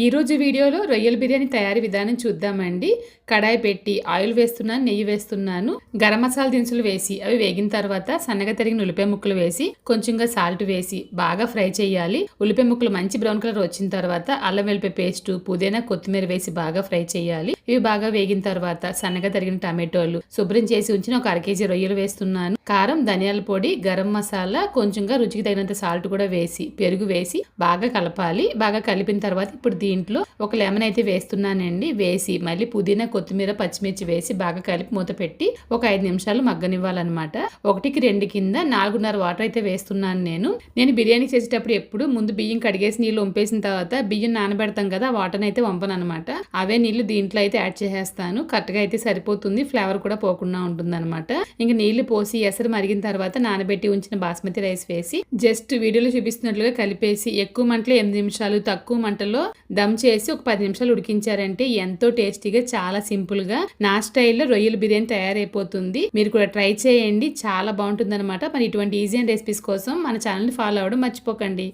ఈరోజు వీడియోలో రొయ్యల బిర్యానీ తయారీ విధానం చూద్దామండి. కడాయి పెట్టి ఆయిల్ వేస్తున్నాను, నెయ్యి వేస్తున్నాను, గరం మసాలా దినుసులు వేసి అవి వేగిన తర్వాత సన్నగా తరిగిన ఉల్లిపాయ ముక్కలు వేసి కొంచెంగా సాల్ట్ వేసి బాగా ఫ్రై చేయాలి. ఉల్లిపాయ ముక్కలు మంచి బ్రౌన్ కలర్ వచ్చిన తర్వాత అల్లం వెల్లిపాయ పేస్ట్, పుదీనా, కొత్తిమీర వేసి బాగా ఫ్రై చేయాలి. ఇవి బాగా వేగిన తర్వాత సన్నగా తరిగిన టమాటోలు, శుభ్రం చేసి ఉంచిన ఒక 1 కేజీ రొయ్యలు వేస్తున్నాను. కారం, ధనియాల పొడి, గరం మసాలా, కొంచెంగా రుచికి తగినంత సాల్ట్ కూడా వేసి పెరుగు వేసి బాగా కలపాలి. బాగా కలిపిన తర్వాత ఇప్పుడు దీంట్లో ఒక లెమన్ అయితే వేస్తున్నానండి. వేసి మళ్ళీ పుదీనా, కొత్తిమీర, పచ్చిమిర్చి వేసి బాగా కలిపి మూత పెట్టి ఒక 5 నిమిషాలు మగ్గనివ్వాలన్నమాట. 1కి 2 కింద 4.5 వాటర్ అయితే వేస్తున్నాను. నేను బిర్యానీ చేసేటప్పుడు ఎప్పుడు ముందు బియ్యం కడిగేసి నీళ్ళు వంపేసిన తర్వాత బియ్యం నానబెడతాం కదా, వాటర్ అయితే వంపను అనమాట. అవే నీళ్లు దీంట్లో అయితే యాడ్ చేసేస్తాను. కరెక్ట్గా అయితే సరిపోతుంది, ఫ్లేవర్ కూడా పోకుండా ఉంటుంది అనమాట. ఇంకా నీళ్లు పోసి ఎసరు మరిగిన తర్వాత నానబెట్టి ఉంచిన బాస్మతి రైస్ వేసి జస్ట్ వీడియోలో చూపిస్తున్నట్లుగా కలిపేసి ఎక్కువ మంటలో 8 నిమిషాలు, తక్కువ మంటలో దమ్ చేసి ఒక 10 నిమిషాలు ఉడికించారంటే ఎంతో టేస్టీగా, చాలా సింపుల్ గా నా స్టైల్లో రొయ్యల బిర్యానీ తయారైపోతుంది. మీరు కూడా ట్రై చేయండి, చాలా బాగుంటుంది అనమాట. మరి ఇటువంటి ఈజీ అండ్ రెసిపీస్ కోసం మన ఛానల్ ఫాలో అవ్వడం మర్చిపోకండి.